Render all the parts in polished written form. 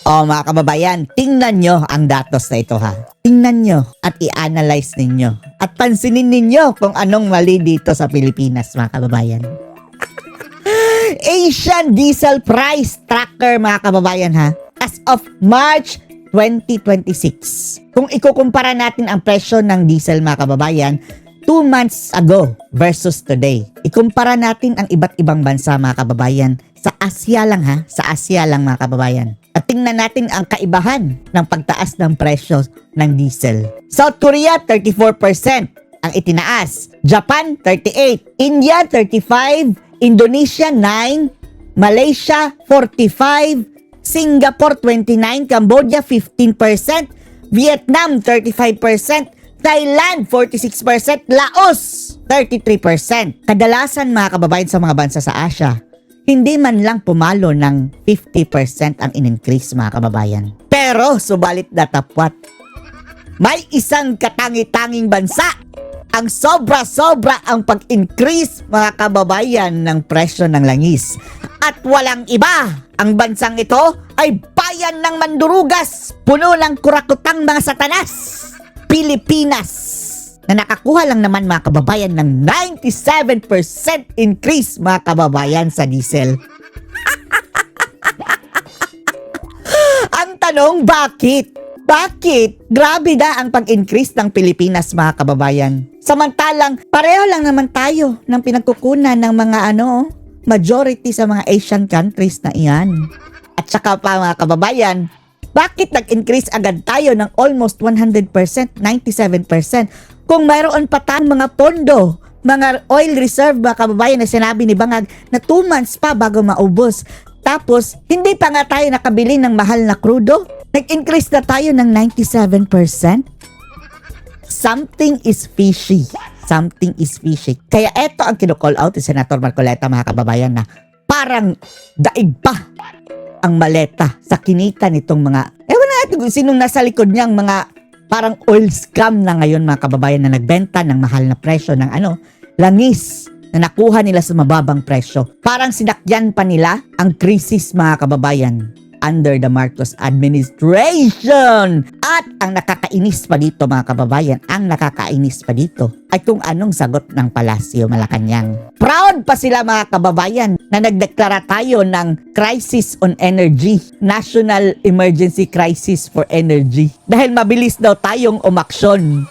O mga kababayan, tingnan nyo ang datos na ito ha. Tingnan nyo at i-analyze ninyo. At pansinin ninyo kung anong mali dito sa Pilipinas mga kababayan. Asian Diesel Price Tracker mga kababayan ha. As of March 2026. Kung ikukumpara natin ang presyo ng diesel mga kababayan, 2 months ago versus today. Ikumpara natin ang iba't ibang bansa mga kababayan. Sa Asia lang ha, sa Asia lang mga kababayan. At tingnan natin ang kaibahan ng pagtaas ng presyo ng diesel. South Korea 34% ang itinaas. Japan 38%, India 35%, Indonesia 9%, Malaysia 45%, Singapore 29%, Cambodia 15%, Vietnam 35%, Thailand 46%, Laos 33%. Kadalasan mga kababayan sa mga bansa sa Asia, hindi man lang pumalo ng 50% ang in-increase mga kababayan. Pero subalit datapwat, may isang katangi-tanging bansa ang sobra-sobra ang pag-increase mga kababayan ng presyo ng langis. At walang iba, ang bansang ito ay bayan ng mandurugas, puno ng kurakutang mga satanas, Pilipinas, na nakakuha lang naman mga kababayan ng 97% increase mga kababayan sa diesel. Ang tanong, bakit? Bakit? Grabe na ang pag-increase ng Pilipinas mga kababayan. Samantalang, pareho lang naman tayo ng pinagkukunan ng mga majority sa mga Asian countries na iyan. At saka pa mga kababayan, bakit nag-increase agad tayo ng almost 100%, 97%? Kung mayroon pa tayong mga pondo, mga oil reserve mga kababayan na sinabi ni Bangag na 2 months pa bago maubos. Tapos, hindi pa nga tayo nakabili ng mahal na krudo. Nag-increase na tayo ng 97%. Something is fishy. Something is fishy. Kaya eto ang kino-call out ni Senator Marcoleta mga kababayan na parang daig pa ang maleta sa kinita nitong mga, ewan natin kung sinong nasa likod niyang mga parang oil scam na ngayon mga kababayan na nagbenta ng mahal na presyo ng langis na nakuha nila sa mababang presyo. Parang sinakyan pa nila ang krisis mga kababayan under the Marcos administration. At ang nakakainis pa dito mga kababayan, ang nakakainis pa dito ay kung anong sagot ng Palasyo Malacanang. Proud pa sila mga kababayan na nagdeklara tayo ng crisis on energy, national emergency crisis for energy. Dahil mabilis daw tayong umaksyon.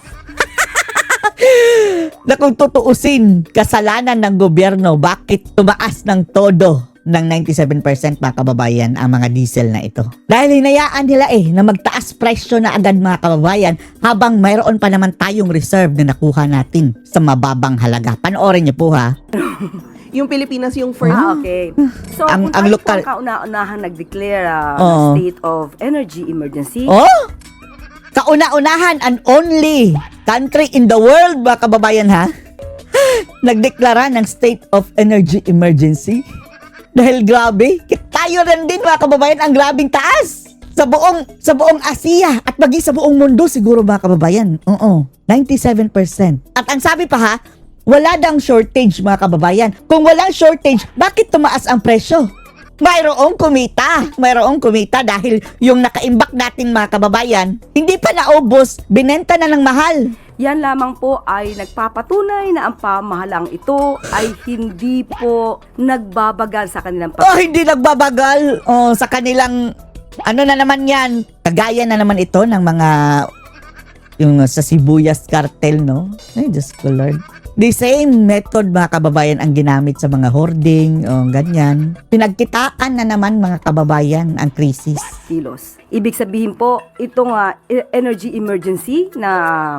Na kung tutuusin, kasalanan ng gobyerno, bakit tumaas ng todo ng 97% mga kababayan ang mga diesel na ito. Dahil hinayaan nila na magtaas presyo na agad mga kababayan habang mayroon pa naman tayong reserve na nakuha natin sa mababang halaga. Panoorin niyo po ha. Yung Pilipinas yung first. Okay. So, Ang kung tayo lokal- po kauna-unahan nag-declare Oo. state of energy emergency, Kauna-unahan and only country in the world mga kababayan ha. Nagdeklara ng state of energy emergency. Dahil grabe, tayo rin din mga kababayan ang grabing taas sa buong Asia at maging sa buong mundo siguro mga kababayan. 97%. At ang sabi pa ha, wala dang shortage mga kababayan. Kung walang shortage, bakit tumaas ang presyo? Mayroong kumita dahil yung nakaimbak natin mga kababayan, hindi pa naubos, binenta na ng mahal. yan lamang po ay nagpapatunay na ang pamahalang ito ay hindi po nagbabagal sa kanilang Hindi nagbabagal. Sa kanilang, na naman yan, kagaya na naman ito ng mga, yung sa Sibuyas cartel, no? Ay, Diyos ko Lord. The same method mga kababayan ang ginamit sa mga hoarding, ganyan. Pinagkitaan na naman mga kababayan ang krisis. kilos. Ibig sabihin po, itong energy emergency na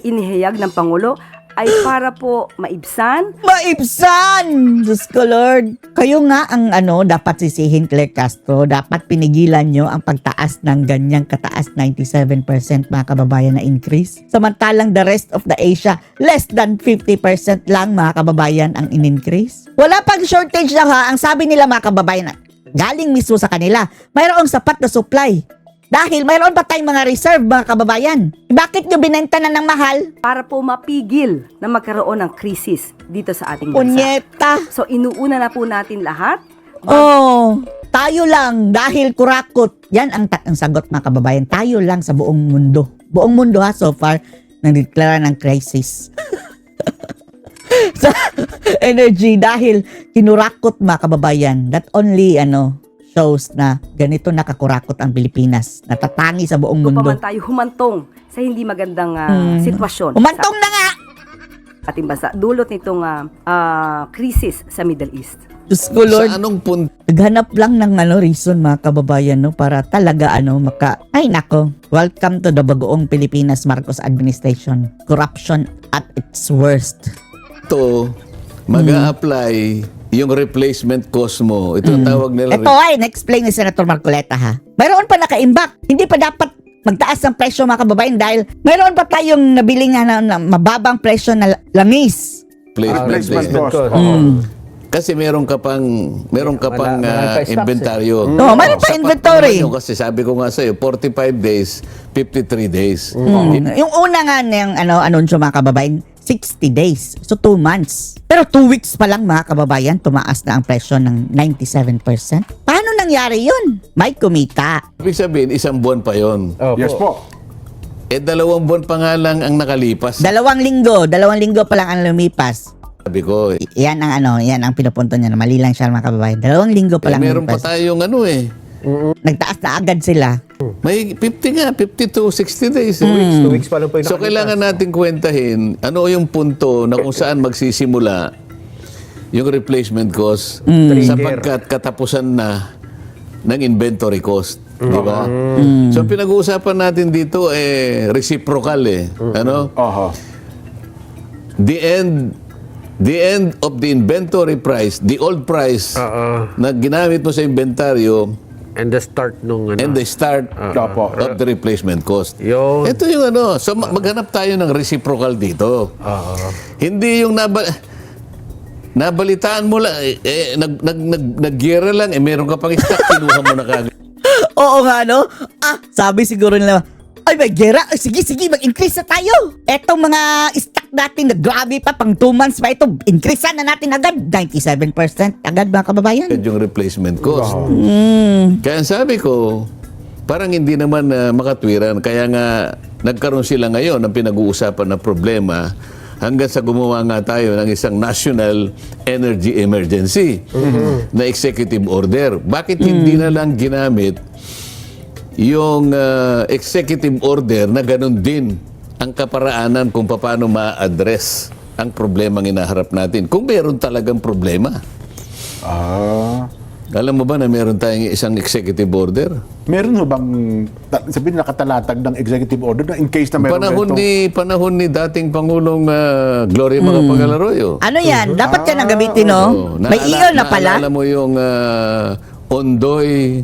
inihayag ng Pangulo ay para po maibsan. Maibsan! Diyos ko Lord. Kayo nga ang dapat sisihin, Claire Castro. Dapat pinigilan nyo ang pagtaas ng ganyang kataas 97% mga kababayan na increase. Samantalang the rest of the Asia, less than 50% lang mga kababayan ang in-increase. Wala pang shortage lang ha. Ang sabi nila mga kababayan, galing mismo sa kanila, mayroong sapat na supply. Dahil mayroon pa tayong mga reserve mga kababayan. Bakit nyo binenta na ng mahal? Para po mapigil na magkaroon ng krisis dito sa ating bansa. Punyeta! So inuuna na po natin lahat Tayo lang dahil kurakot. Yan ang sagot mga kababayan. Tayo lang sa buong mundo. Buong mundo ha, so far, nagdeklara ng crisis. Sa energy dahil kinurakot mga kababayan. That only, shows na ganito nakakurakot ang Pilipinas. Natatangi sa buong pa mundo. man tayo humantong sa hindi magandang sitwasyon Umantong na nga! sa ating bansa. Dulot nitong krisis sa Middle East. Diyos ko, Lord. Sa anong punto? Naghanap lang ng reason mga kababayan para talaga ay nako. Welcome to the bagoong Pilipinas Marcos administration. Corruption at its worst. Mag-a-apply yung replacement cost mo. Ito ang tawag nila. Ito ay na-explain ni Senator Marcoleta ha. Mayroon pa nakaimbak. Hindi pa dapat magtaas ng presyo mga kababayan dahil mayroon pa tayong nabili nga na mababang presyo na langis. Replacement cost. Kasi meron ka pang inventaryo. No, mayroon pa Sapat inventory. naman yun kasi sabi ko nga sa'yo, 45 days, 53 days. Yung una nga ng anunsyo mga kababayan, 60 days. So 2 months. Pero 2 weeks pa lang mga kababayan, tumaas na ang presyo ng 97%. Paano nangyari yun? May kumita. Ibig sabihin, isang buwan pa yon. Yes po. 2 buwan pa nga lang ang nakalipas. 2 linggo pa lang ang lumipas. Sabi ko, Yan ang pinupunto niya na mali lang siya mga kababayan. 2 linggo pa lang meron pa lumipas. tayong Nagtaas na agad sila. may 50 nga, 52, 60 days. 2 weeks pa lang po yung So, kailangan natin kwentahin ano yung punto na kung saan magsisimula yung replacement cost sapagkat katapusan na ng inventory cost. Di ba? So, pinag-uusapan natin dito reciprocal The end of the inventory price, the old price na ginamit mo sa inventaryo And the start nung and the start Opo. of the replacement cost. Yun. Ito yung so maghanap tayo ng reciprocal dito. Hindi yung nabalitaan mo lang, nag-gira lang, meron ka pang stock, kinuha mo na kagad. Oo nga, sabi siguro nila, ay may gera, sige, mag-increase na tayo. Etong mga stock natin na grabe pa, pang 2 months pa ito, increase na natin agad. 97% agad mga kababayan. Yung replacement cost. Kaya sabi ko, parang hindi naman makatwiran. Kaya nga, nagkaroon sila ngayon ng pinag-uusapan na problema hanggang sa gumawa nga tayo ng isang national energy emergency na executive order. Bakit hindi na lang ginamit yung executive order na ganun din ang kaparaanan kung paano ma-address ang problemang inaharap natin? Kung meron talagang problema. Alam mo ba na meron tayong isang executive order? Meron ho bang, sabihin nakatalatag ng executive order na in case na meron Panahon ni dating Pangulong Gloria Macapagal Arroyo. Ano yan? Dapat yan ang gamitin, no? May iyon na pala. Naalala mo yung Ondoy,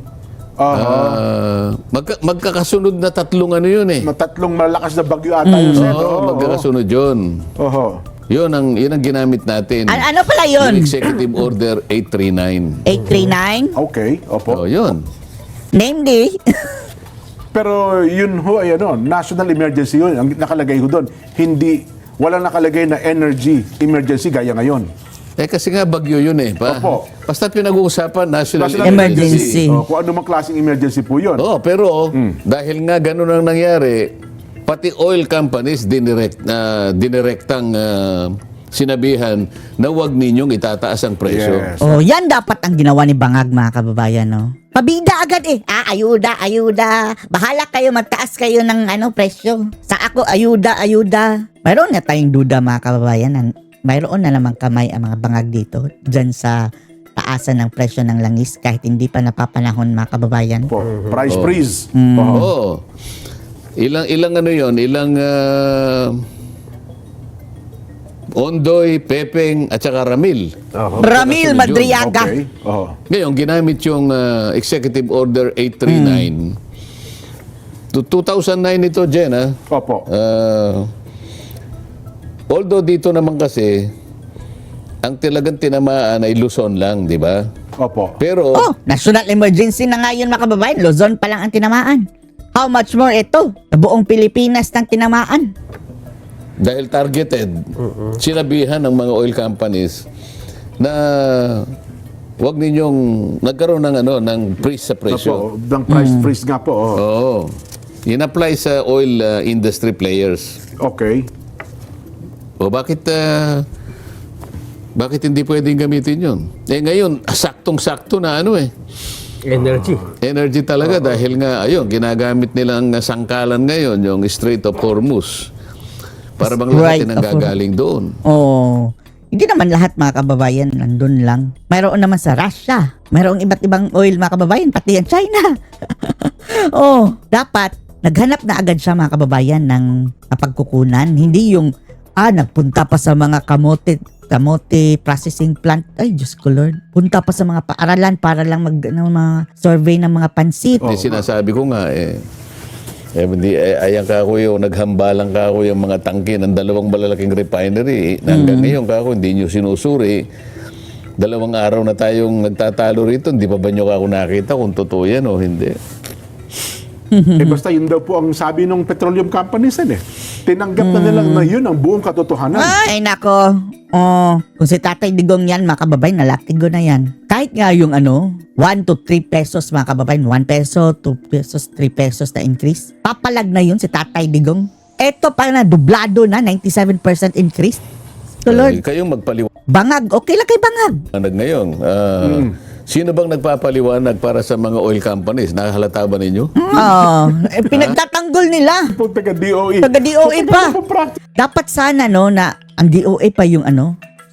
magkakasunod na tatlong yun Tatlong malakas na bagyo ata yun, sir. magkakasunod yun. Yun ang ginamit natin. Ano pala yun? Yung Executive Order 839. 839? Okay, opo. Yun. Name day? Pero yun ho ay national emergency yun. Ang nakalagay ho doon. Walang nakalagay na energy emergency gaya ngayon. Kasi nga bagyo yun Opo. Basta pinag-uusapan national Emergency. Kung ano mang klaseng emergency po yun. Pero dahil nga ganun ang nangyari, pati oil companies dinirektang sinabihan na huwag ninyong itataas ang presyo. Yes. Yan dapat ang ginawa ni Bangag mga kababayan, no? Pabida agad ayuda. Bahala kayo, magtaas kayo ng presyo. Sa ako, ayuda. Mayroon na tayong duda mga kababayan. Mayroon na naman kamay ang mga bangag dito dyan sa taasan ng presyo ng langis kahit hindi pa napapanahon mga kababayan. Price freeze. Ilang ilang Ondoy, Pepeng at saka Ramil. Ramil Madriaga. Okay. Ngayon, ginamit yung Executive Order 839. 2009 ito, Jen, Opo. Although dito naman kasi, ang talagang tinamaan ay Luzon lang, di ba? Opo. Pero, National emergency na ngayon mga kababayan. Luzon pa lang ang tinamaan. How much more ito? Sa buong Pilipinas ng tinamaan. dahil targeted, sinabihan ng mga oil companies na Huwag ninyong nagkaroon ng ng freeze sa presyo. Opo, ng price freeze nga po. Oh. Oo. In-apply sa oil industry players. Okay. O bakit hindi pwedeng gamitin yun? Ngayon, saktong-sakto na Energy. energy talaga dahil nga, ginagamit nilang sangkalan ngayon, yung Strait of Hormuz. Para bang lahat Right, ang gagaling doon. Oh. Hindi naman lahat mga kababayan nandun lang. Mayroon naman sa Russia. Mayroong iba't ibang oil mga kababayan, pati yan China. Oh, dapat naghanap na agad siya mga kababayan ng pagkukunan. Hindi yung nagpunta pa sa mga kamote processing plant. Ay, Diyos ko Lord. Punta pa sa mga paaralan para lang mga survey ng mga pansit. Hindi sinasabi ko nga ayan ka ako yung naghambalang ka ako yung mga tangke ng dalawang malalaking refinery. Hanggang ngayon ka ako hindi nyo sinusuri. 2 araw na tayong nagtatalo rito. Hindi pa ba nyo ako nakita kung totoo yan o hindi? Basta yun daw po ang sabi ng petroleum companies Tinanggap na nila na yun ang buong katotohanan. Ay, nako. Kung si Tatay Digong yan, mga kababayan, nalatigo na yan. Kahit nga yung 1 to 3 pesos, mga kababayan, 1 peso, 2 pesos, 3 pesos na increase. Papalag na yun si Tatay Digong. Eto pa na, dublado na, 97% increase. So, Lord, Kayong magpaliwanag bangag. Okay lang kay bangag. ngayon. Sino bang nagpapaliwanag para sa mga oil companies? Nakahalata ba ninyo? Pinagtatanggol nila. Po taga-DOE. Taga-DOE pa. Practice. Dapat sana na ang DOE pa yung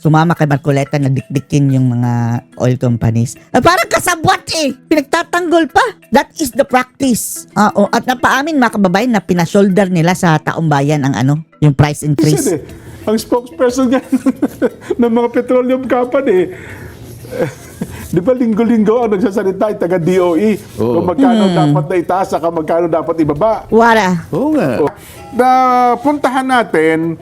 sumama kay Marcoleta na dikdikin yung mga oil companies. Parang kasabwat pinagtatanggol pa. That is the practice. At napaamin mga kababayan na pinashoulder nila sa taong bayan ang yung price increase. Ang spokesperson nga ng mga petroleum company, di ba linggo-linggo ang nagsasalita ay taga-DOE kung magkano dapat na itaas saka magkano dapat ibaba. Wala. Oo nga. Na puntahan natin,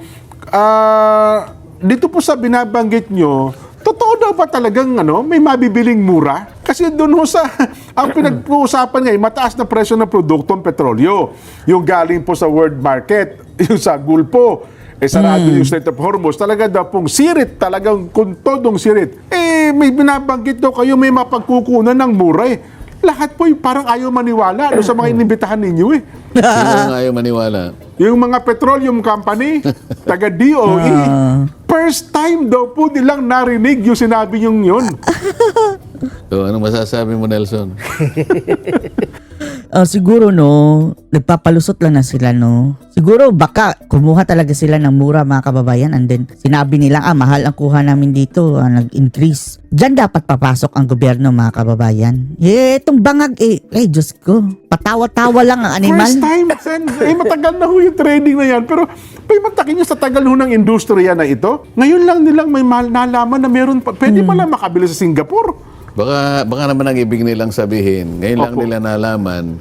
dito po sa binabanggit nyo, totoo daw ba talagang may mabibiling mura? Kasi doon ang pinag-uusapan ngayon, mataas na presyo ng produktong petrolyo. Yung galing po sa world market, yung sa Gulpo, sarado yung Strait of Hormuz, talaga daw pong sirit, talagang kuntodong sirit. May binabanggit daw kayo, may mapagkukunan ng mura Lahat po parang ayaw maniwala sa mga inimbitahan ninyo Sino nga ayaw maniwala? Yung mga petroleum company, taga-DOE, first time daw po nilang narinig yung sinabi yung yun. So, anong masasabi mo, Nelson? Siguro nagpapalusot lang na sila Siguro baka kumuha talaga sila ng mura mga kababayan and then sinabi nila mahal ang kuha namin dito, nag-increase. Diyan dapat papasok ang gobyerno mga kababayan. Itong bangag Diyos ko. Patawa-tawa lang ang animal. First time, Sen. Matagal na ho yung trading na yan. Pero matakin nyo sa tagal ho ng industriya na ito. Ngayon lang nilang may nalaman na meron pa. Pwede pala makabili sa Singapore. Baka naman ang ibig nilang sabihin, ngayon lang nila nalaman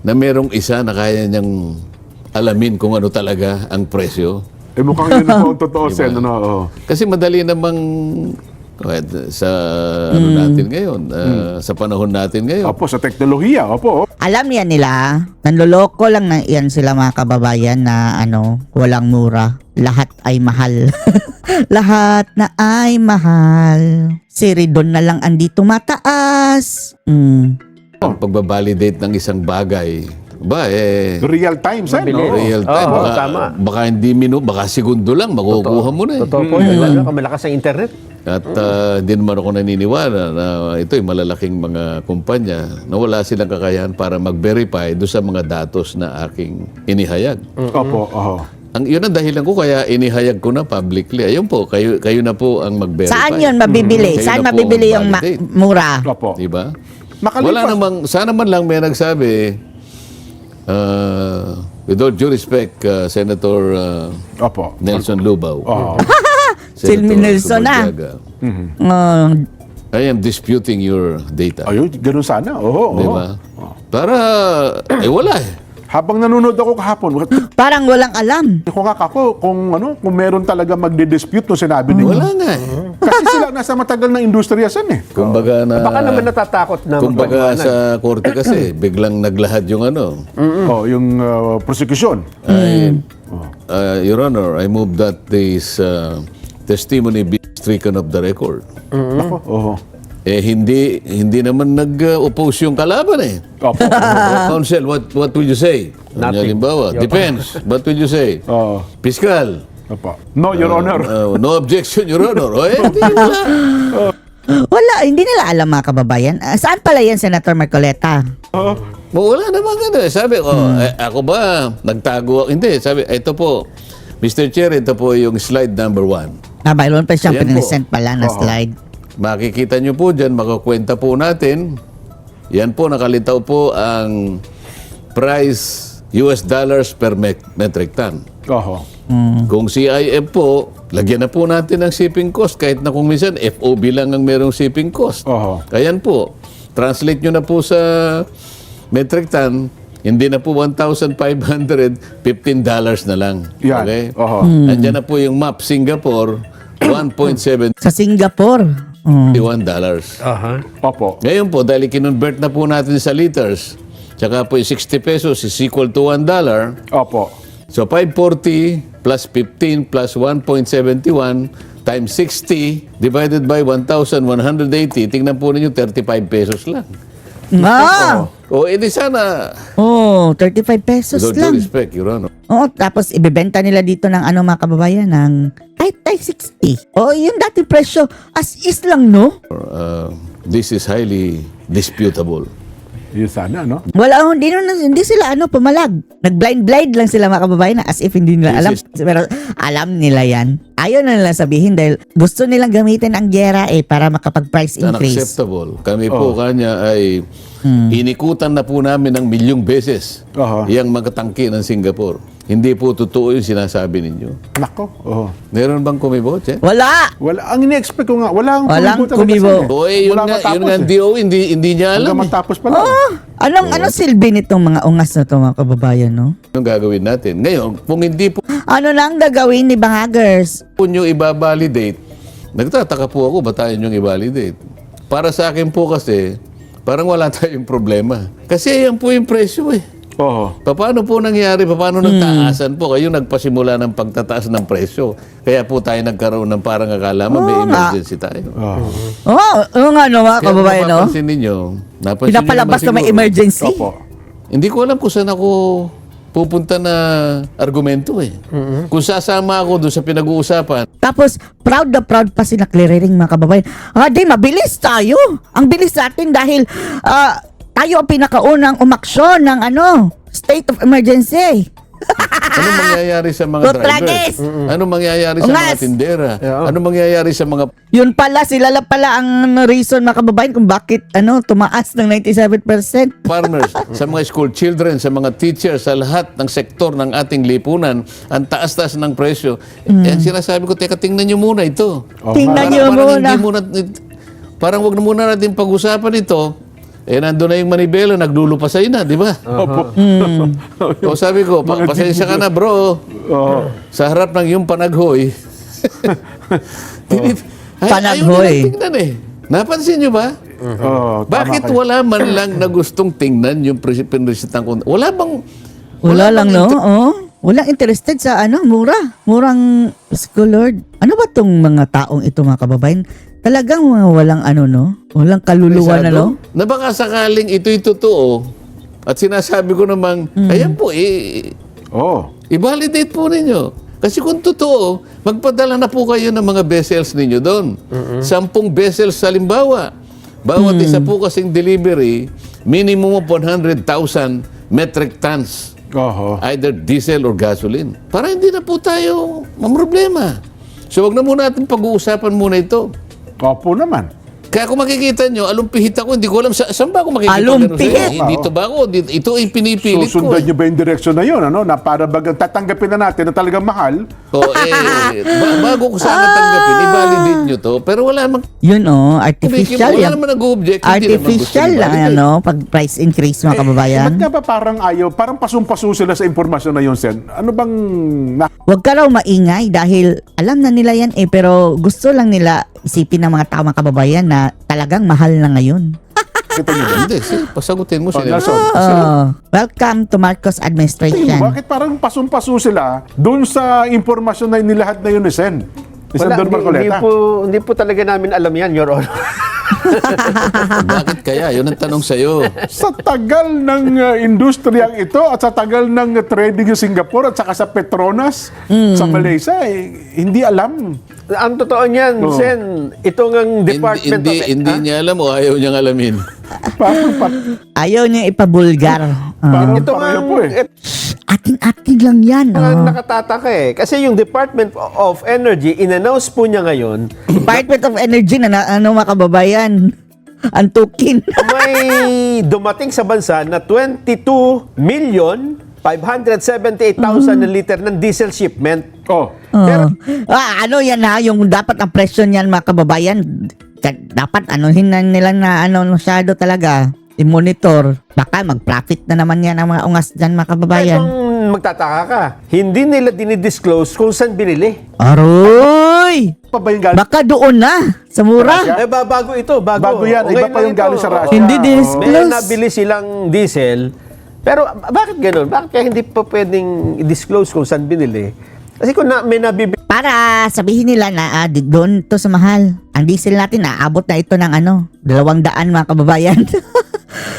na merong isa na kaya niyang alamin kung ano talaga ang presyo. Mukhang yun po ang totoo, Sen. Kasi madali namang sa natin ngayon, sa panahon natin ngayon. Opo, sa teknolohiya. Opo. Alam yan nila, nanloloko lang na yan sila mga kababayan na walang mura. Lahat ay mahal. Lahat na ay mahal. Si Ridon na lang andito mataas. Ang pagbabalidate ng isang bagay, Real time, Sen. real time. Baka hindi baka segundo lang, makukuha mo na Totoo po. Lalo kung malakas ang internet. At hindi naman ako naniniwala na ito'y malalaking mga kumpanya na wala silang kakayahan para mag-verify doon sa mga datos na aking inihayag. Opo. Yun ang dahilan ko kaya inihayag ko na publicly. Ayun po, kayo na po ang mag-verify. Saan yun mabibili? Kayo Saan na po mabibili ang yung validate. mura? Opo. Diba? Makalipas. Wala namang, sana man lang may nagsabi, with all due respect, Senator Opo. Nelson Lubao. Silmi Nelson Suburjaga, I am disputing your data. Ayun, ganun sana. Diba? Para, wala Habang nanonood ako kahapon, Parang walang alam. ko nga kako kung meron talaga magdi-dispute no sinabi nila. Wala nga Kasi sila nasa matagal na industriya san Kumbaga na, Baka naman natatakot na kumbaga sa korte kasi, biglang naglahad yung yung prosecution. Your Honor, I move that this testimony be stricken of the record. Ako, hindi naman nag-oppose yung kalaban eh. Opo. Counsel, what would you say? Nothing. Halimbawa, depends. What would you say? Oo. Fiscal. Opo. No, Your Honor. No objection, Your Honor. O, hindi wala. Wala, hindi nila alam mga kababayan. Saan pala yan, Senator Marcoleta? Wala naman ano eh. Sabi ko, ako ba, nagtago ako? Hindi, sabi, ito po, Mr. Chair, ito po yung slide number 1. Mayroon pa siyang Ayan po. pinipresent pala na slide. Makikita nyo po dyan, makakwenta po natin. Yan po, nakalitaw po ang price US dollars per metric ton. Oho. Kung CIF po, lagyan na po natin ng shipping cost kahit na kung minsan FOB lang ang merong shipping cost. Oho. Ayan po, translate nyo na po sa metric ton, hindi na po $1,515 na lang. Yan. Okay? Oho. Andyan na po yung map, Singapore, $1.71. Sa Singapore. Aha. Opo. Ngayon po, dahil kinonvert na po natin sa liters, tsaka po yung 60 pesos is equal to $1. Opo. So 540 plus 15 plus 1.71 times 60 divided by 1,180, tingnan po ninyo 35 pesos lang. O edi sana, Oh, 35 pesos with all due lang. respect, Your Honor. Oo, tapos ibebenta nila dito ng ano mga kababayan ng ay 60. Oh, yung dating presyo as is lang, no? This is highly disputable. Yun sana, no? Wala, hindi sila pumalag. Nag-blind lang sila mga kababayan na as if hindi nila alam. Pero alam nila yan. Ayaw na nila sabihin dahil gusto nilang gamitin ang gera para makapag-price increase. Unacceptable. Kami po kanya ay inikutan na po namin ng milyong beses Oho. yung mga tangke ng Singapore. Hindi po totoo yung sinasabi ninyo. Nako. Oho. Meron bang kumibot, eh? Wala! Wala. Ang ini-expect ko nga, walang Walang talaga kumibo. sir. O yun Wala nga, matapos, yun nga ang eh. DOE, hindi niya alam. Hanggang Eh. matapos pa lang. Anong silbi nitong mga ungas na to mga kababayan, no? Anong gagawin natin? Ngayon, kung hindi po Ano lang gagawin ni Bahagers? nyo i-validate, nagtataka po ako, ba tayo nyo i-validate? Para sa akin po kasi, parang wala tayong problema. Kasi yan po yung presyo eh. Oho. Paano po nangyari? Paano nagtaasan po? Kayo nagpasimula ng pagtataas ng presyo. Kaya po tayo nagkaroon ng parang akala mo may emergency tayo. Oo nga no mga Kaya kababayan, no? napansin ninyo, Pinapalabas na may siguro, emergency. Opo. Hindi ko alam kung saan ako pupunta na argumento eh. Kung sasama ako doon sa pinag-uusapan, Tapos, proud na proud pa sila clearing mga kababayan. Di, mabilis tayo. Ang bilis natin dahil tayo ang pinakaunang umaksyon ng state of emergency. anong mangyayari sa mga Tutragis! drivers? Anong mangyayari sa mga Ungas! tindera? Anong mangyayari sa mga Yun pala, sila lang pala ang reason mga kababayan kung bakit tumaas ng 97%. farmers, sa mga school children, sa mga teachers, sa lahat ng sektor ng ating lipunan, ang taas-taas ng presyo. Eh, sinasabi ko, teka, tingnan nyo muna ito. Tingnan nyo muna. Parang wag na muna natin pag-usapan ito. Nandun na yung manibela, naglulupasay na, di ba? Opo. O sabi ko, pasensya ka na bro. Sa harap ng yung panaghoy. Panaghoy. Ayaw nilang tingnan eh. Napansin nyo ba? Oo, tama Bakit kayo. wala man lang na gustong tingnan yung pinresitang kung wala bang Wala lang, bang no? Walang interested sa murang school lord. Ano ba tong mga taong ito mga kababayan? Talagang walang walang kaluluwa na, no? Na baka sakaling ito'y totoo at sinasabi ko namang, ayan po, Oo. i-validate po ninyo. Kasi kung totoo, magpadala na po kayo ng mga vessels ninyo doon. 10 vessels sa limbawa. Bawat isa po kasing delivery, minimum of 100,000 metric tons. Oho. Either diesel or gasoline. Para hindi na po tayo mamroblema. So wag na muna natin pag-uusapan muna ito. Opo naman. Kaya kung makikita nyo, alumpihit ako, hindi ko alam saan ba ako makikita. Alumpihit? Dito ba ako? Ito ay pinipilit ko. Susundan nyo ba yung direksyon na yun, na para bagang tatanggapin na natin na talagang mahal? Bago ko sana tanggapin, i-validate nyo to. Pero wala namang Yun artificial wala yan. naman nag-object. Artificial lang, pag price increase mga kababayan. Ba't nga ba parang ayaw, parang pasum-paso sila sa impormasyon na yun, Sen? Ano bang... Huwag ka raw maingay dahil alam na nila yan pero gusto lang nila isipin ng mga tao mga kababayan na talagang mahal na ngayon. Kita nyo ba? Hindi, pasagutin mo sila. Nelson, Welcome to Marcos administration. bakit parang pasum-paso sila doon sa impormasyon na inilahat na yun ni Sen? Ni Sen Don Marcoleta? Hindi po talaga namin alam yan, Your Honor. Bakit kaya? Yun ang tanong sa'yo. Sa tagal ng industriyang ito at sa tagal ng trading sa Singapore at saka sa Petronas sa Malaysia, hindi alam. Ang totoo niyan, Sen, ito ngang Department Hindi niya alam o ayaw niyang alamin. Ayaw niya ipabulgar. Parang ito pareho po eh. Atin-atin lang yan. ang nakatataka eh. Kasi yung Department of Energy, in-announce po niya ngayon, Department of Energy na ano mga kababayan. Antukin. may dumating sa bansa na 22,578,000 na liter ng diesel shipment. Oh. Pero Ano yan ha, yung dapat ang presyo niyan mga kababayan, dapat anuhin na nila na masyado talaga, i-monitor. Baka mag-profit na naman yan ang mga ungas dyan mga kababayan. kung magtataka ka, hindi nila dinidisclose kung saan binili. Aroy! Pa ba yung galing? Baka doon na, sa mura. Russia? Bago ito, Bago yan. O, Iba ngayon pa lang yung ito. galing sa Russia. Hindi Oo. din. May Close. nabili silang diesel. Pero bakit ganun? Bakit kaya hindi pa pwedeng i-disclose kung saan binili? Kasi kung may nabibili Para sabihin nila na doon to sa mahal. Ang diesel natin aabot na ito ng 200 mga kababayan.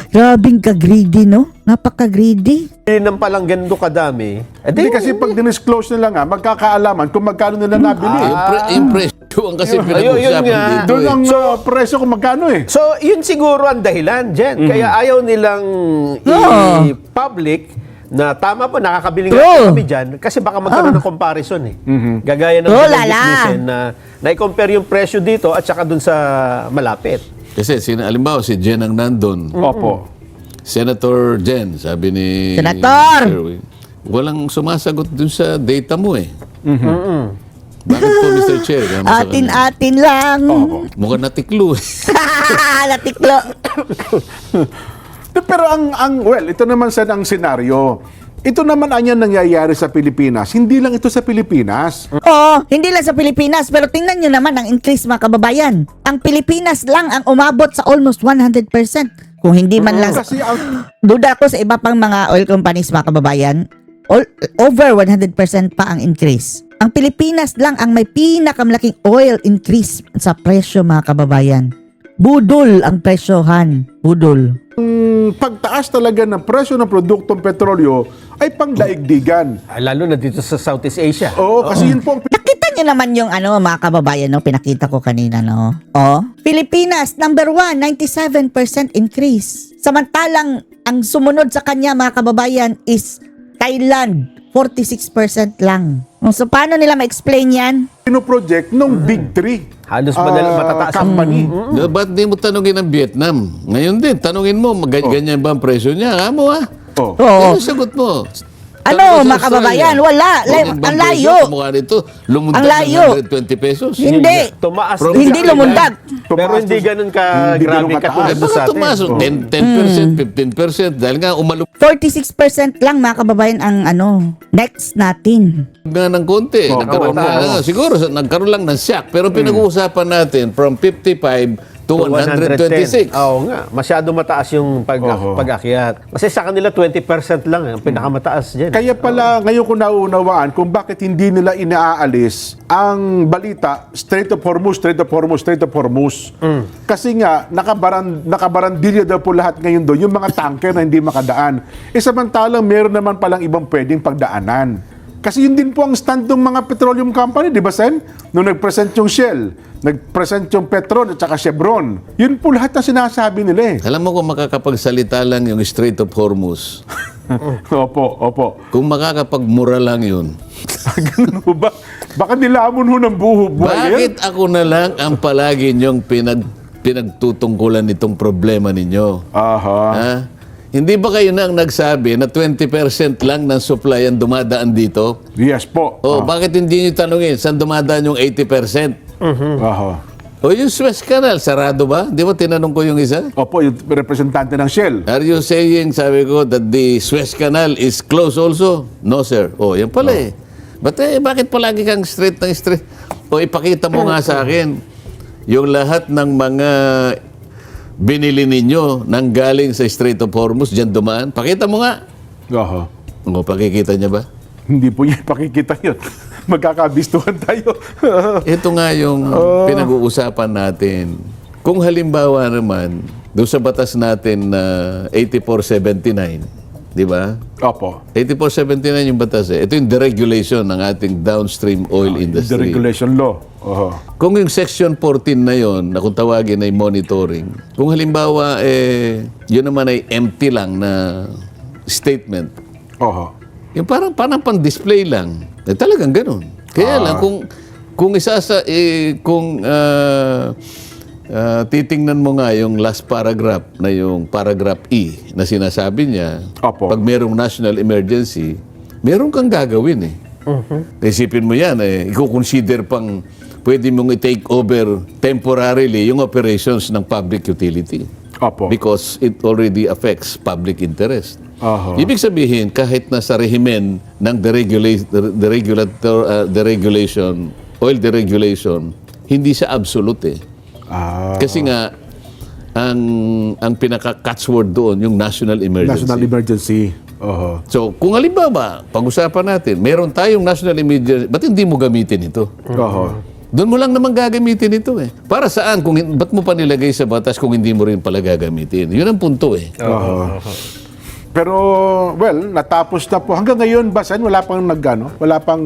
Grabing ka-greedy, no? Napaka-greedy. ng palang ganito kadami, Hindi kasi pag dinisclose nila nga, magkakaalaman kung magkano nila nabili. Yung presyo ang kasi Yun pinag-uusapan nga. dito. Doon ang eh. presyo kung magkano eh. So, yun siguro ang dahilan, Jen. Kaya ayaw nilang i-public na tama po, nakakabili nga kami dyan kasi baka magkaroon ng comparison eh. Gagaya ng Oh, mga lala. businessin na i-compare yung presyo dito at saka dun sa malapit. Kasi alimbawa si Jen ang nandun. Opo. Senator Jen, sabi ni Senator! Sherwin, walang sumasagot dun sa data mo eh. Bakit po, Mr. Chair? Kaya mo sa kanya. Atin-atin lang. Mukhang natiklo eh. Natiklo. Pero ito naman ang senaryo. Ito naman ang yan nangyayari sa Pilipinas. Hindi lang ito sa Pilipinas. Oo, hindi lang sa Pilipinas, pero tingnan nyo naman ang increase mga kababayan. Ang Pilipinas lang ang umabot sa almost 100%. Kung hindi man lang, Kasi ang duda ko sa iba pang mga oil companies mga kababayan, over 100% pa ang increase. Ang Pilipinas lang ang may pinakamalaking oil increase sa presyo mga kababayan. Budol ang presyohan. Budol. pagtaas talaga ng presyo ng produktong petrolyo ay pangdaigdigan. Lalo na dito sa Southeast Asia. Oo, kasi yun po ang Nakita nyo naman yung mga kababayan, no? Pinakita ko kanina, no? Pilipinas, number 1, 97% increase. Samantalang, ang sumunod sa kanya, mga kababayan, is Thailand, 46% lang. So, paano nila ma-explain yan? pinoproject ng Big Three. Halos matataas ang company. Ba't di mo tanungin ang Vietnam? Ngayon din, tanungin mo, ganyan ba ang presyo niya? Amo Oh. Oo. Ano sagot mo? Ano, Tanong mo sa mga kababayan? Australia. Wala. Ganyan bang Ang presyo? layo. Kamukha nito, lumundag Ang layo. ng 120 pesos. Hindi. Tumaas. Hindi lumundag. Pero hindi ganun ka Hindi grabe ganun katulad kataas. doon sa Ano atin. tumasok? 10%, 15%. Dahil nga 46% lang, mga kababayan, ang next natin. nga ng konti. Nagkaroon mataas. siguro nagkaroon lang ng shock. Pero pinag-uusapan natin from 55 to 126. Oo nga. Masyado mataas yung pag-akyat. Kasi sa kanila 20% lang ang pinakamataas dyan. Kaya pala ngayon ko nauunawaan kung bakit hindi nila inaalis ang balita Strait of Hormuz, Strait of Hormuz, Strait of Hormuz. Kasi nga nakabarandilya daw po lahat ngayon doon yung mga tanker na hindi makadaan. Samantalang meron naman palang ibang pwedeng pagdaanan. Kasi yun din po ang stand ng mga petroleum company, di ba, Sen? Nung nag-present yung Shell, nag-present yung Petron at saka Chevron. Yun po lahat na sinasabi nila eh. Alam mo kung makakapagsalita lang yung Strait of Hormuz. Opo. Kung makakapagmura lang yun. Ganun po ba? Baka nilamon ho ng buhay yan. Bakit ako na lang ang palagi niyong pinagtutungkulan nitong problema ninyo? Aha. Ha? Hindi ba kayo na ang nagsabi na 20% lang ng supply ang dumadaan dito? Yes po. Bakit hindi niyo tanungin saan dumadaan yung 80%? Aha. O yung Suez Canal, sarado ba? Di ba tinanong ko yung isa? Opo, yung representante ng Shell. Are you saying, sabi ko, that the Suez Canal is closed also? No, sir. Yan pala eh. Bakit palagi kang straight ng straight? Ipakita mo nga sa akin yung lahat ng mga binili ninyo nang galing sa Strait of Hormuz, dyan dumaan. Pakita mo nga. Aha. Pakikita niya ba? Hindi po niya pakikita yun. Magkakabistuhan tayo. Ito nga yung pinag-uusapan natin. Kung halimbawa naman, doon sa batas natin na 8479, di ba? Opo. 8479 yung batas eh. Ito yung deregulation ng ating downstream oil The industry. regulation law. Oho. Kung yung section 14 na yon, na kung tawagin ay monitoring, kung halimbawa yun naman ay empty lang na statement, Oho. yung parang pang-display lang. Talagang ganun. Kaya lang kung titingnan mo nga yung last paragraph na yung paragraph E na sinasabi niya, Opo. pag merong national emergency, meron kang gagawin eh. Isipin mo yan i-consider pang pwede mong i-take over temporarily yung operations ng public utility. Opo. Because it already affects public interest. Aha. Ibig sabihin, kahit nasa rehimen ng oil deregulation, hindi siya absolute eh. Kasi nga, ang pinaka-catchword doon, yung national emergency. National emergency. Oho. So, kung halimbawa, pag-usapan natin, meron tayong national emergency, ba't hindi mo gamitin ito? Oho. Doon mo lang naman gagamitin ito eh. Para saan? Ba't mo pa nilagay sa batas kung hindi mo rin pala gagamitin? Yun ang punto eh. Oho. Pero, well, natapos na po. Hanggang ngayon, Basen, wala pang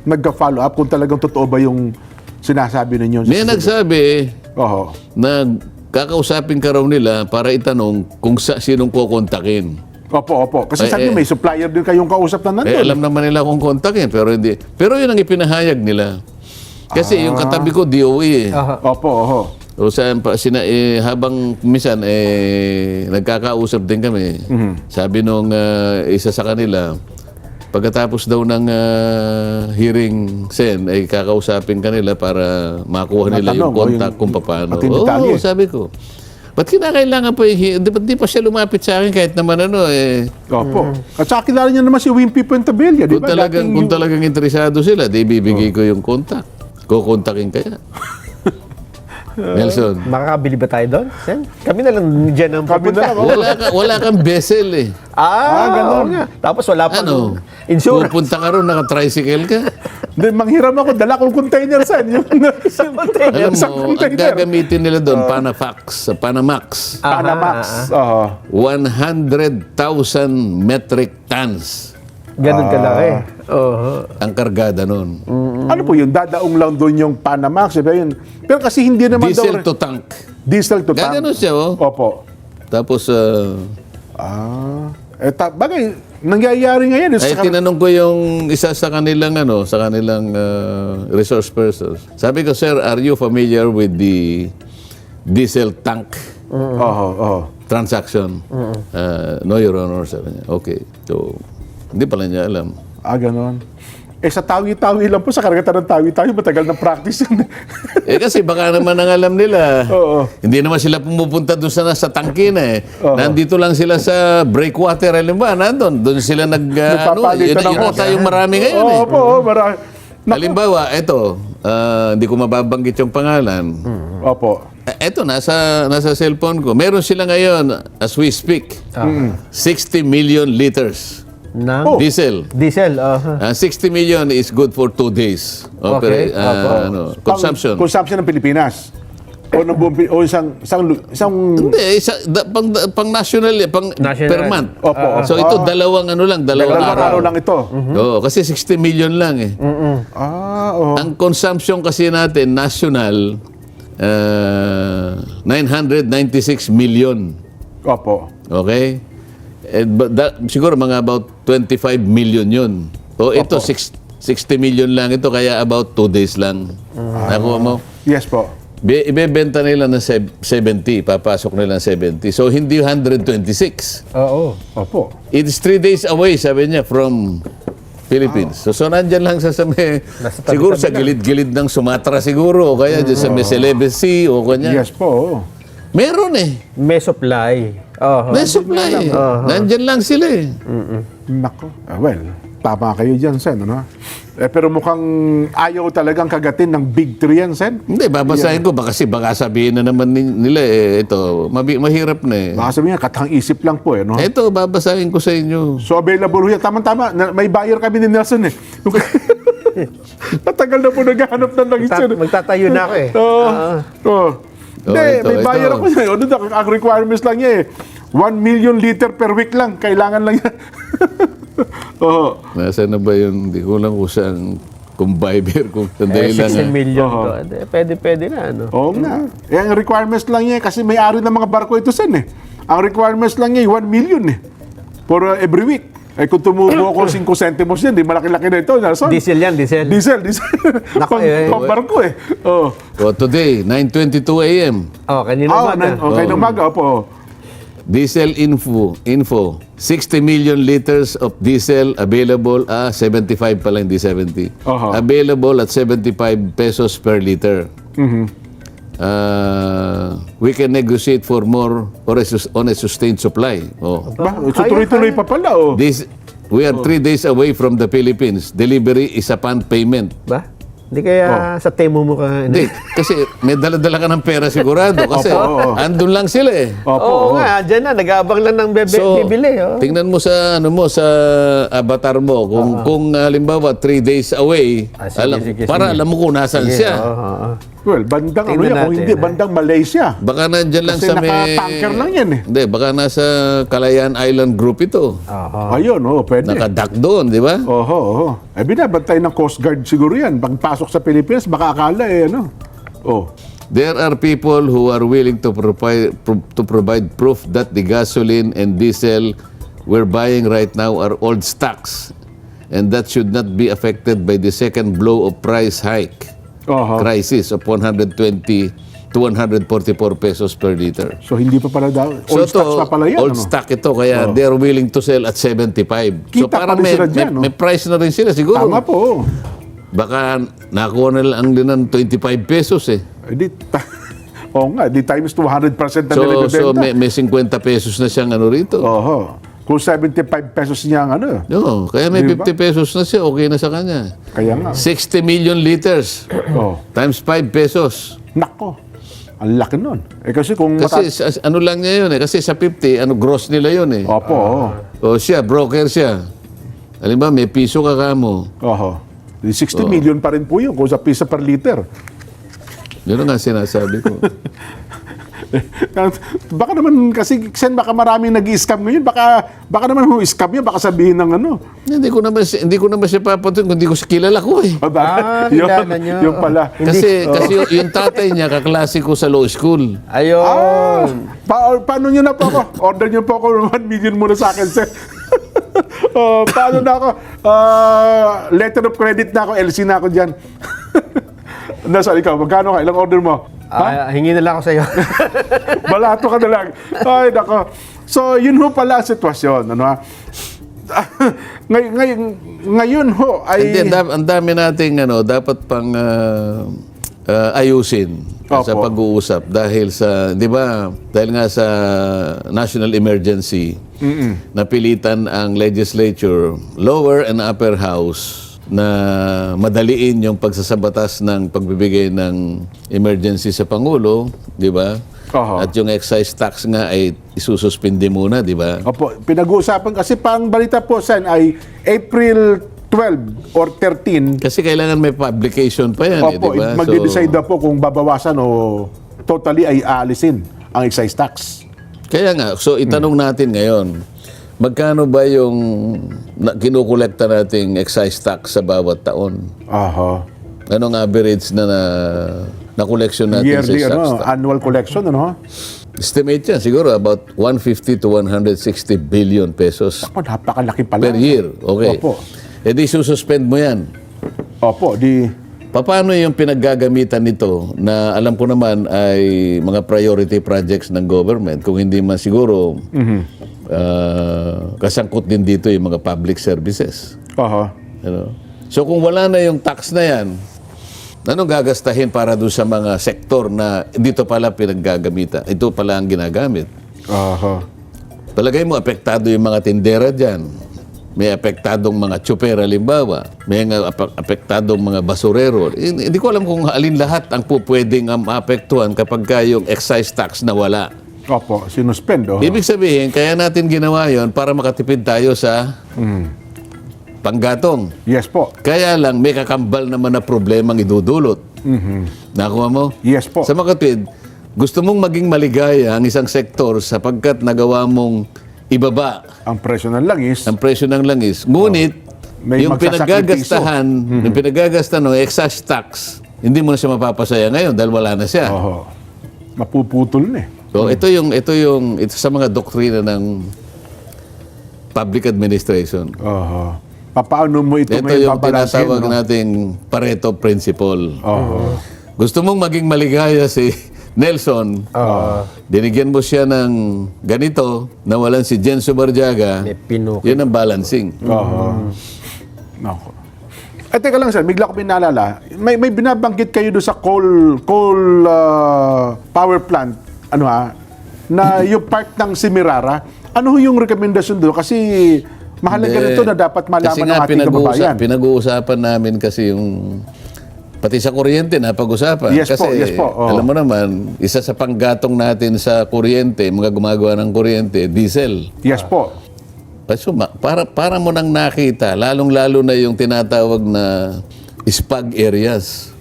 nagka-follow up kung talagang totoo ba yung sinasabi ninyo. May nagsabi Oho. na kakausapin ka raw nila para itanong kung sinong kukontakin. Opo. Kasi Ay, sabi may supplier din kayong kausap na nandun. Alam naman nila kung kontakin, pero hindi. Pero yun ang ipinahayag nila. Kasi yung katabi ko, DOE eh. Opo, oho. O habang minsan nagkakausap din kami, sabi nung isa sa kanila, pagkatapos daw ng hearing Sen, ay kakausapin kanila para makuha nila yung Matanong, contact kung paano. pati detalye. Oo, sabi ko. Ba't kinakailangan pa yung di pa siya lumapit sa akin kahit naman Opo. At saka kilala niya naman si Wimpy Puentevilla, di kung ba? kung talagang interesado sila, di bibigay ko yung contact. Kukontakin kaya. Nelson. Makakabili ba tayo doon? Sen? Kami na lang dyan ang Kami na pupunta. lang. Wala kang vessel eh. Ganun nga. Tapos wala pang Ano? insurance. Pupunta ka ron, naka-tricycle ka. Hindi, manghiram ako, dala kong container, Sen. Alam Isang mo, ang container. gagamitin nila doon, Panamax. Panamax. Oho. 100,000 metric tons Ganun kalaki. ang kargada noon. Ano po yun? Dadaong lang doon yung Panamax. Diba yun? Pero kasi hindi naman Diesel daw... to tank. Diesel to tank. Gaganon siya, oh. Opo. Tapos, Bagay, nangyayari ngayon. ay tinanong ko yung isa sa kanilang resource persons. Sabi ko, sir, are you familiar with the diesel tank Oho. transaction? No, Your Honor, sabi niya. Okay. So, hindi pala niya alam. Ganon. Sa tawi-tawi lang po, sa karagatan ng tawi-tawi, matagal na practice yun. Kasi baka naman ang alam nila. Oo. Hindi naman sila pumupunta doon sa tangkina eh. Nandito lang sila sa breakwater, alam ba? Doon sila Nagpapalitan ng yun hose. tayong marami ngayon eh. Opo, marami. Halimbawa, ito, hindi ko mababanggit yung pangalan. Opo. Ito, nasa cellphone ko. Meron sila ngayon, as we speak, 60 million liters Ng diesel. diesel. 60 million is good for 2 days. Okay. Consumption. Consumption ng Pilipinas. O ng buong o isang Hindi, pang national, National. per month. Opo. So ito, dalawang dalawang araw araw. lang ito. Oo, kasi 60 million lang eh. Oo. Ang consumption kasi natin, national, 996 million. Opo. Okay? Siguro mga about 25 million yun. O ito, 60 million lang ito, kaya about 2 days lang. Nakuha mo? Yes po. Ibebenta nila ng 70, papasok nila ng 70. So, hindi 126. Oo. Opo. It's 3 days away, sabi niya, from Philippines. So nandyan lang sa may, Nasa tabi-tabi siguro sa lang. gilid-gilid ng Sumatra siguro, o kaya dyan sa may Celebes Sea, o kanya. Yes po. Meron eh. May supply. May supply eh. Nandyan lang sila eh. Nako. Well, tama kayo dyan, Sen. Ano? Pero mukhang ayaw talagang kagatin ng big three yan, Sen. Hindi, babasahin ko. Baka sabihin na naman nila eh, ito, mahirap na eh. Baka sabihin nga, katang isip lang po. No? Ito, babasahin ko sa inyo. So available yan. Tama-tama. May buyer kami ni Nelson eh. Matagal na po naghahanap ng langis yun. Magtatayo na ako eh. Oo. Hindi, ito, may bayar ito. ako niya. Ano daw, ang requirements lang niya 1 million liter per week lang. Kailangan lang yan. Oo. Nasaan na ba yun? Hindi ko lang kung saan, kung Viber, kung sandali lang. 16 million Oo. to. Pwede na, ano? Oo nga. Ang requirements lang niya, kasi may-ari ng mga barko ito sen eh. Ang requirements lang niya, 1 million eh. For every week. Ay kung tumubo ako 5 centimos yan, di malaki-laki na ito. Nelson. Diesel yan, diesel. Diesel. Naku, Pang barko eh. Oo. O, today, 9:22 a.m. Oh, kanina umaga. Okay, ng umaga, opo. Diesel info, 60 million liters of diesel available, 75 pala, hindi 70. Aha. Available at 75 pesos per liter. We can negotiate for more or on a sustained supply. Oh. Ba, so tuloy-tuloy pa pala, oh. We are 3 days away from the Philippines. Delivery is upon payment. Ba? Hindi kaya sa Temu mo ka... Hindi, kasi may dala-dala ka ng pera sigurado. Kasi Opo, oo. andun lang sila eh. Opo, Oo oo. nga, dyan na. Nag-aabang lang ng bibili. Oh. tingnan mo sa sa avatar mo kung halimbawa 3 days away, Sige. para alam mo kung nasaan Sige, siya. oo. Well, bandang ano Tingnan yan, kung natin, hindi, bandang Malaysia. Baka nandiyan lang Kasi sa may naka-tanker lang yan eh. Hindi, baka nasa Kalayaan Island Group ito. Ayun, oh, pwede. Nakadock doon, di ba? Oho. Eh, binabantay ng Coast Guard siguro yan. Pagpasok sa Pilipinas, baka akala eh, ano. Oh. There are people who are willing to provide proof that the gasoline and diesel we're buying right now are old stocks and that should not be affected by the second blow of price hike. Oho. Crisis of 120 to 144 pesos per liter. So, hindi pa pala daw. So Old stocks pa pala yan, old ano? stock ito, kaya they're willing to sell at 75. So Kita pa parang rin sila dyan, no? may price na rin sila siguro. Tama po. Oh. Baka nakuha na lang din ng 25 pesos eh. Eh, Oo nga, di times 200% na nila So bibenta. may 50 pesos na siyang ano rito. Oho. Kung 75 pesos niya ang ano. No, kaya may Di ba? 50 pesos na siya, okay na sa kanya. Kaya nga. 60 million liters Oh. times 5 pesos. Nako. Ang laki nun. Eh kasi kung... Kasi ano lang niya yun eh. Kasi sa 50, gross nila yun eh. Opo. O siya, broker siya. Alam ba, may piso ka kamo. Oho. 60 million pa rin po yun kung sa piso per liter. Yun ang nga sinasabi ko. Baka naman kasi Sen, baka maraming nag-i-scam ngayon. Baka naman kung scam yun, baka sabihin ng ano. hindi ko naman siya papuntin kung hindi ko kilala ko eh. kilala niyo. Yun pala. Kasi yung tatay niya kaklase ko sa law school. Ayun. Paano nyo na po ako? Order nyo po ako 1 million muna sa akin, Sen. Paano na ako? Letter of credit na ako, LC na ako dyan. Nasaan ikaw? Magkano ka? Ilang order mo? Hingi na lang ako sa'yo. Balato ka na lang. Ay, nako. So, yun ho pala ang sitwasyon. Ano, ha? Ngayon ho ay... Hindi, ang dami nating dapat pang ayusin sa Opo. pag-uusap dahil sa, di ba, dahil nga sa national emergency, napilitan ang legislature, lower and upper house, na madaliin yung pagsasabatas ng pagbibigay ng emergency sa Pangulo, di ba? Oho. At yung excise tax nga ay isususpindi muna, di ba? Opo, pinag-uusapan kasi pang balita po, Sen, ay April 12 or 13. Kasi kailangan may publication pa yan, Opo, di ba? magde-decide na po kung babawasan o totally ay aalisin ang excise tax. Kaya nga, so itanong natin ngayon, magkano ba yung kinukolekta nating excise tax sa bawat taon? Aha. Anong average na collection natin Yearly, sa excise tax? annual collection, ano? Estimate yan, siguro about 150 to 160 billion pesos Ako, napakalaki pala. per year. Okay. Opo. E di sususpend mo yan. Opo, di... Paano yung pinaggagamitan nito na alam ko naman ay mga priority projects ng government kung hindi man siguro kasangkot din dito yung mga public services. Aha. So kung wala na yung tax na yan, anong gagastahin para doon sa mga sektor na dito pala pinaggagamitan? Ito pala ang ginagamit. Aha. Palagay mo, apektado yung mga tindera dyan. May apektadong mga tsuper, halimbawa. May apektadong mga basurero. Hindi ko alam kung alin lahat ang pwedeng maapektuhan kapag yung excise tax na wala. Opo, sinuspend. Ibig sabihin, kaya natin ginawa yon para makatipid tayo sa panggatong. Yes po. Kaya lang, may kakambal naman na problemang idudulot. Nakuha mo? Yes po. Sa makatwid, gusto mong maging maligaya ang isang sektor sapagkat nagawa mong ibaba Ang presyo ng langis, ang presyo ng langis. Ngunit, May yung magsasakripisyo. pinagagastahan ng excess tax, hindi mo na siya mapapasaya ngayon dahil wala na siya. oho, mapuputol na eh. So, ito sa mga doktrina ng public administration. Oho. Paano mo ito Ito ngayon yung babalansin, tinatawag no? nating Pareto Principle. Oho. Gusto mong maging maligaya si Nelson, dinigyan mo siya ng ganito, nawalan si Jen Subarjaga, May pinukit. yun ang balancing. Oho. Nako. Teka lang sir, bigla ko pinaalala, may binabanggit kayo doon sa coal power plant, na yung part ng Semirara, ano yung rekomendasyon doon? Kasi mahalaga Hindi. nito na dapat malaman Kasi ng nga, ating kababayan. pinag-uusapan namin kasi yung pati sa kuryente na pag-usapan. Yes po, kasi yes po, oo. alam mo naman, isa sa panggatong natin sa kuryente, mga gumagawa ng kuryente, diesel. Yes po. So, para mo nang nakita, lalong-lalo na yung tinatawag na SPAG areas.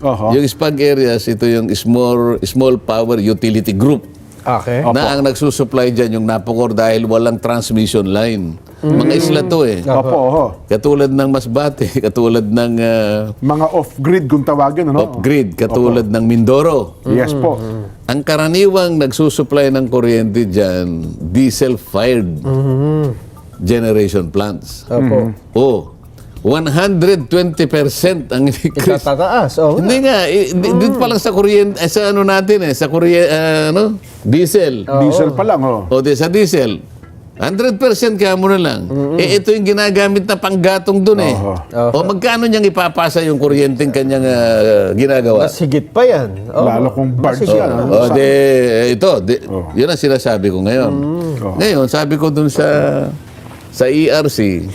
Oho. Yung SPAG areas, ito yung small power utility group. Okay. Na ang nagsusupply dyan yung Napocor dahil walang transmission line. Mga isla to eh. Opo, oho. Katulad ng Masbate, katulad ng Mga off-grid kung tawagin, ano? off-grid, katulad ng Mindoro. Yes po. Ang karaniwang nagsusupply ng kuryente dyan, diesel-fired generation plants. Opo. Oh, 120% ang increase. Tataas. Oh, Hindi nga, dito pa lang sa kuryente, sa ano natin sa diesel. Diesel pa lang, oh. O sa diesel, 100% kaya mo na lang. Ito yung ginagamit na panggatong dun eh. O magkano niyang ipapasa yung kuryenteng kanyang ginagawa? Mas higit pa yan. Oh. Lalo kung barge Sige. yan. ano? Yun ang sinasabi ko ngayon. Ngayon, sabi ko dun sa ERC,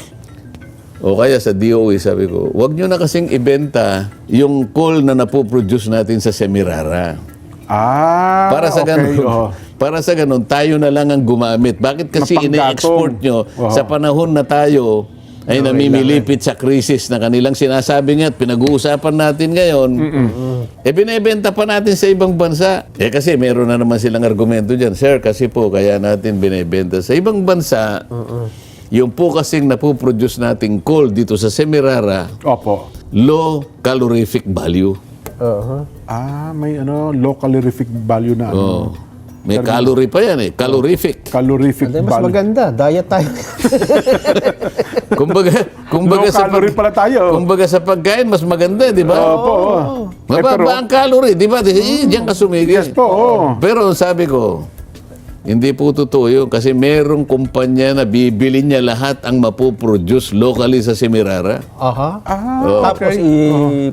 o kaya sa DOE, sabi ko, huwag nyo na kasing ibenta yung coal na napoproduce natin sa Semirara. Ah, Para sa okay, ganun, oh. para sa ganun, tayo na lang ang gumamit. Bakit kasi Na panggatong. ine-export nyo Oo. sa panahon na tayo ay namimilipit sa krisis na kanilang sinasabi nga at pinag-uusapan natin ngayon, binebenta pa natin sa ibang bansa. Kasi meron na naman silang argumento dyan. Sir, kasi po kaya natin binebenta sa ibang bansa, yung po kasing napoproduce nating coal dito sa Semirara, Opo. low calorific value. May low calorific value na Oh. May calorie pa yan calorific. calorific Mas value. maganda. Diet tayo. kumbaga Low calorie pala tayo. Kumbaga sa pagkain mas maganda, di ba? Opo. Mababa ang calorie, di ba? Diyan ka sumigil. Yes po, oo. Pero sabi ko, hindi po totoo yun kasi merong kumpanya na bibili niya lahat ang mapoproduce locally sa Semirara. Aha. okay. Tapos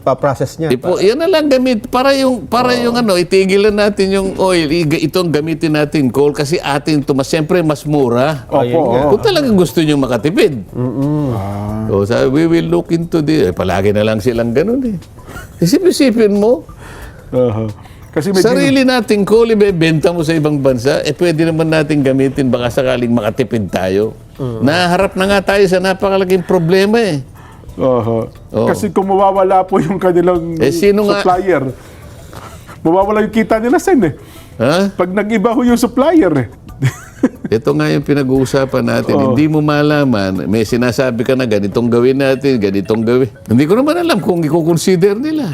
ipaprocess niya. Yan na lang gamit para yung itigilan natin yung oil, itong gamitin natin coal kasi atin to siyempre mas mura. Opo. Kung talagang gusto niyo makatipid. So, sabi, we will look into this. Palagi na lang silang ganun eh. Isip-isipin mo, Kasi medyo sarili nating coal, ibebenta mo sa ibang bansa, pwede naman natin gamitin, baka sakaling makatipid tayo. Naharap na nga tayo sa napakalaking problema eh. Oo. Oo. Kasi kung mawawala po yung kanilang sino nga- supplier, mawawala yung kita nila, Sen eh. Ha? Pag nag-iba ho yung supplier eh. Ito nga yung pinag-uusapan natin. Hindi mo malaman, may sinasabi ka na ganitong gawin natin, ganitong gawin. Hindi ko naman alam kung i-consider nila.